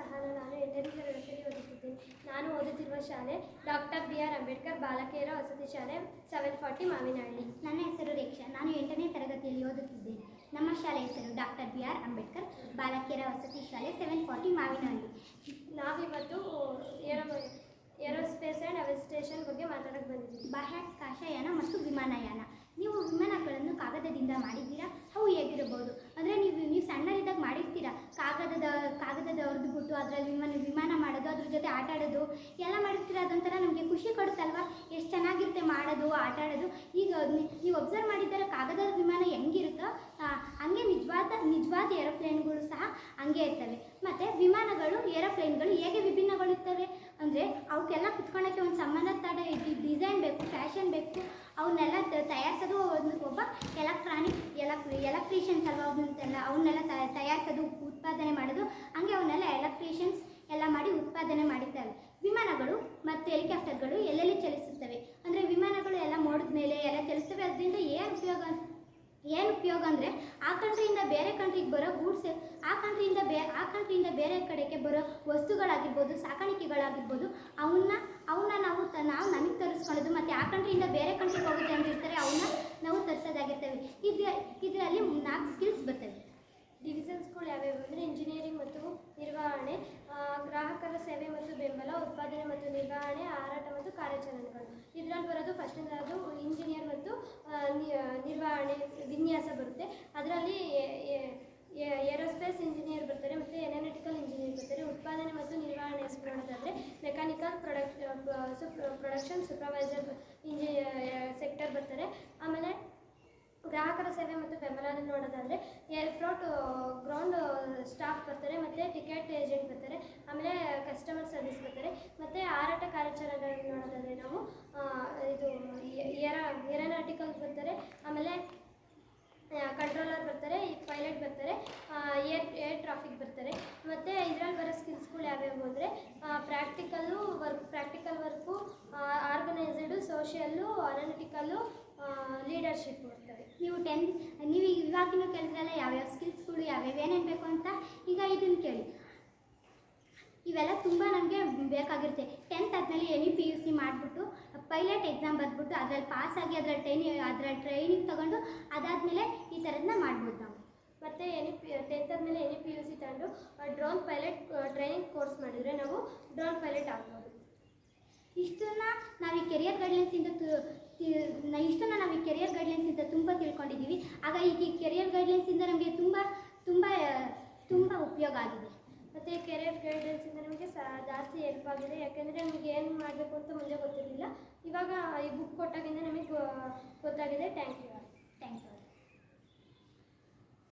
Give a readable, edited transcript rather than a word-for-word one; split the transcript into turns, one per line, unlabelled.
ಸಹನ. ನಾನು 8ನೇ ತರಗತಿಯಲ್ಲಿ ಓದುತ್ತಿದ್ದೇನೆ. ನಾನು ಓದುತ್ತಿರುವ ಶಾಲೆ ಡಾಕ್ಟರ್ BR ಅಂಬೇಡ್ಕರ್ ಬಾಲಕಿಯರ ವಸತಿ ಶಾಲೆ 740 ಮಾವಿನಹಳ್ಳಿ.
ನನ್ನ ಹೆಸರು ರೇಕ್ಷಾ. ನಾನು 8ನೇ ತರಗತಿಯಲ್ಲಿ ಓದುತ್ತಿದ್ದೇನೆ. ನಮ್ಮ ಶಾಲೆ ಹೆಸರು ಡಾಕ್ಟರ್ BR ಅಂಬೇಡ್ಕರ್ ಬಾಲಕಿಯರ ವಸತಿ ಶಾಲೆ 740 ಮಾವಿನಹಳ್ಳಿ.
ನಾವಿವತ್ತು ಏರೋಸ್ಪೇಸ್ ಆ್ಯಂಡ್ ಅವಿಸ್ಟೇಷನ್ ಬಗ್ಗೆ ಮಾತಾಡೋಕ್ಕೆ ಬಂದಿದ್ದೀವಿ.
ಬಾಹ್ಯಾಕಾಶಯಾನ ಮತ್ತು ವಿಮಾನಯಾನ. ನೀವು ವಿಮಾನಗಳನ್ನು ಕಾಗದದಿಂದ ಮಾಡಿದ್ದೀರಾ? ಅವು ಹೇಗಿರಬಹುದು ಅಂದರೆ ನೀವು ಸಣ್ಣರಿದ್ದಾಗ ಮಾಡಿರ್ತೀರಾ. ಕಾಗದದ ಹೊರದುಬಿಟ್ಟು ಅದರಲ್ಲಿ ವಿಮಾನ ಮಾಡೋದು, ಅದ್ರ ಜೊತೆ ಆಟ ಆಡೋದು ಎಲ್ಲ ಮಾಡಿರ್ತೀರ. ಅದೊಂಥರ ನಮಗೆ ಖುಷಿ ಕೊಡುತ್ತಲ್ವ, ಎಷ್ಟು ಚೆನ್ನಾಗಿರುತ್ತೆ ಮಾಡೋದು, ಆಟ ಆಡೋದು. ಈಗ ನೀವು ಒಬ್ಸರ್ವ್ ಮಾಡಿದ್ದಾರೆ ಕಾಗದದ ವಿಮಾನ ಹೆಂಗಿರುತ್ತೋ ಹಂಗೆ ನಿಜವಾದ ಏರೋಪ್ಲೇನ್ಗಳು ಸಹ ಹಂಗೆ ಇರ್ತವೆ. ಮತ್ತು ವಿಮಾನಗಳು ಏರೋಪ್ಲೇನ್ಗಳು ಹೇಗೆ ವಿಭಿನ್ನಗೊಳ್ಳುತ್ತವೆ ಅಂದರೆ ಅವಕ್ಕೆಲ್ಲ ಕುತ್ಕೊಳ್ಳೋಕ್ಕೆ ಒಂದು ಸಂಬಂಧಪಟ್ಟ ಡಿಸೈನ್ ಬೇಕು, ಫ್ಯಾಷನ್ ಬೇಕು. ಅವನ್ನೆಲ್ಲ ತಯಾರಿಸೋದು ಒಬ್ಬ ಎಲೆಕ್ಟ್ರಿಷಿಯನ್ಸ್ ಅಲ್ವಾ, ಅವನ್ನೆಲ್ಲ ತಯಾರಿಸೋದು, ಉತ್ಪಾದನೆ ಮಾಡೋದು. ಹಂಗೆ ಅವನ್ನೆಲ್ಲ ಎಲೆಕ್ಟ್ರಿಷಿಯನ್ಸ್ ಎಲ್ಲ ಮಾಡಿ ಉತ್ಪಾದನೆ ಮಾಡಿದ್ದಾರೆ. ವಿಮಾನಗಳು ಮತ್ತು ಹೆಲಿಕಾಪ್ಟರ್ಗಳು ಎಲ್ಲೆಲ್ಲಿ ಚಲಿಸುತ್ತವೆ ಅಂದರೆ ವಿಮಾನಗಳು ಎಲ್ಲ ಮೋಡದ ಮೇಲೆ ಎಲ್ಲ ಚಲಿಸ್ತವೆ. ಅದರಿಂದ ಏನು ಉಪಯೋಗ ಅಂದರೆ ಆ ಕಂಟ್ರಿಯಿಂದ ಬೇರೆ ಕಂಟ್ರಿಗೆ ಬರೋ ಗೂಡ್ಸ್, ಆ ಕಂಟ್ರಿಯಿಂದ ಬೇರೆ ಕಡೆಗೆ ಬರೋ ವಸ್ತುಗಳಾಗಿರ್ಬೋದು, ಸಾಕಾಣಿಕೆಗಳಾಗಿರ್ಬೋದು, ಅವನ್ನ ನಾವು ನಮಗೆ ತರಿಸ್ಕೊಳ್ಳೋದು. ಮತ್ತು ಆ ಕಂಟ್ರಿಯಿಂದ ಬೇರೆ ಕಂಟ್ರಿಗೆ ಹೋಗೋ ಜನರು ಇರ್ತಾರೆ, ಅವನ್ನ ನಾವು ತರಿಸೋದಾಗಿರ್ತವೆ. ಇದರಲ್ಲಿ 4 ಸ್ಕಿಲ್ಸ್ ಬರ್ತವೆ.
ಡಿವಿಷನ್ಸ್ಗಳು ಯಾವ್ಯಾವು ಅಂದರೆ ಇಂಜಿನಿಯರಿಂಗ್ ಮತ್ತು ನಿರ್ವಹಣೆ, ಗ್ರಾಹಕರ ಸೇವೆ ಮತ್ತು ಬೆಂಬಲ, ಉತ್ಪಾದನೆ ಮತ್ತು ನಿರ್ವಹಣೆ, ಹಾರಾಟ ಮತ್ತು ಕಾರ್ಯಾಚರಣೆಗಳು. ಇದರಲ್ಲಿ ಬರೋದು ಫಸ್ಟಿಂದು ಇಂಜಿನಿಯರ್ ಮತ್ತು ನಿರ್ವಹಣೆ ವಿನ್ಯಾಸ ಬರುತ್ತೆ. ಅದರಲ್ಲಿ ಏರೋಸ್ಪೇಸ್ ಇಂಜಿನಿಯರ್ ಬರ್ತಾರೆ ಮತ್ತು ಏರೋನಾಟಿಕಲ್ ಇಂಜಿನಿಯರ್ ಬರ್ತಾರೆ. ಉತ್ಪಾದನೆ ಮತ್ತು ನಿರ್ವಹಣೆ ನೋಡೋದಾದರೆ ಮೆಕ್ಯಾನಿಕಲ್ ಪ್ರೊಡಕ್ಷನ್ ಸೂಪರ್ವೈಸರ್ ಸೆಕ್ಟರ್ ಬರ್ತಾರೆ. ಆಮೇಲೆ ಗ್ರಾಹಕರ ಸೇವೆ ಮತ್ತು ಬೆಂಬಲ ನೋಡೋದಾದರೆ ಏರ್ಪೋರ್ಟ್ ಗ್ರೌಂಡ್ ಸ್ಟಾಫ್ ಬರ್ತಾರೆ ಮತ್ತು ಟಿಕೆಟ್ ಏಜೆಂಟ್ ಬರ್ತಾರೆ. ಆಮೇಲೆ ಕಸ್ಟಮರ್ ಸರ್ವಿಸ್ ಬರ್ತಾರೆ. ಮತ್ತು ಹಾರಾಟ ಕಾರ್ಯಾಚರಣೆಗಳನ್ನು ನೋಡೋದಾದರೆ ನಾವು ಇದು ಏರೋನಾಟಿಕಲ್ ಬರ್ತಾರೆ. ಆಮೇಲೆ ಕಂಟ್ರೋಲರ್ ಬರ್ತಾರೆ, ಪೈಲಟ್ ಬರ್ತಾರೆ, ಏರ್ ಟ್ರಾಫಿಕ್ ಬರ್ತಾರೆ. ಮತ್ತು ಇದರಲ್ಲಿ ಬರೋ ಸ್ಕಿಲ್ಸ್ಗಳು ಯಾವ್ಯಾವು ಅಂದರೆ ಪ್ರಾಕ್ಟಿಕಲ್ ವರ್ಕು, ಆರ್ಗನೈಸ್ಡು, ಸೋಷಿಯಲ್ಲು, ಅನಾಲಿಟಿಕಲ್ಲು, ಲೀಡರ್ಶಿಪ್ ಬರ್ತವೆ.
ನೀವು ಇವಾಗಿನ ಕೆಲಸದಲ್ಲ ಯಾವ್ಯಾವ ಸ್ಕಿಲ್ಸ್ಗಳು ಏನೇನು ಬೇಕು ಅಂತ ಈಗ ಇದನ್ನು ಕೇಳಿ. ಇವೆಲ್ಲ ತುಂಬ ನಮಗೆ ಬೇಕಾಗಿರುತ್ತೆ. 10th ಆದಮೇಲೆ NEPUC ಮಾಡಿಬಿಟ್ಟು ಪೈಲಟ್ ಎಕ್ಸಾಮ್ ಬರೆದ್ಬಿಟ್ಟು ಅದರಲ್ಲಿ ಪಾಸಾಗಿ ಅದರಲ್ಲಿ ಟ್ರೈನಿಂಗ್ ತೊಗೊಂಡು ಅದಾದಮೇಲೆ ಈ ಥರದನ್ನ ಮಾಡ್ಬೋದು ನಾವು.
ಮತ್ತು 10th ಆದಮೇಲೆ NEPUC ತಗೊಂಡು ಡ್ರೋನ್ ಪೈಲಟ್ ಟ್ರೈನಿಂಗ್ ಕೋರ್ಸ್ ಮಾಡಿದರೆ ನಾವು ಡ್ರೋನ್ ಪೈಲಟ್ ಆಗ್ಬೋದು.
ಇಷ್ಟನ್ನು ನಾವು ಈ ಕೆರಿಯರ್ ಗೈಡ್ಲೈನ್ಸಿಂದ ತುಂಬ ತಿಳ್ಕೊಂಡಿದ್ದೀವಿ. ಆಗ ಈಗ ಈ ಕೆರಿಯರ್ ಗೈಡ್ಲೈನ್ಸಿಂದ ನಮಗೆ ತುಂಬ ಉಪಯೋಗ ಆಗಿದೆ.
ಮತ್ತು ಕೆರಿಯರ್ ಗೈಡೆನ್ಸಿಂದ ನಮಗೆ ಜಾಸ್ತಿ ಹೆಲ್ಪ್ ಆಗಿದೆ. ಯಾಕೆಂದರೆ ನಮಗೆ ಏನು ಮಾಡಬೇಕು ಅಂತ ಮುಂದೆ ಗೊತ್ತಿರಲಿಲ್ಲ. ಇವಾಗ ಈ ಬುಕ್ ಕೊಟ್ಟಾಗಿಂದ ನಮಗೆ ಗೊತ್ತಾಗಿದೆ. Thank you.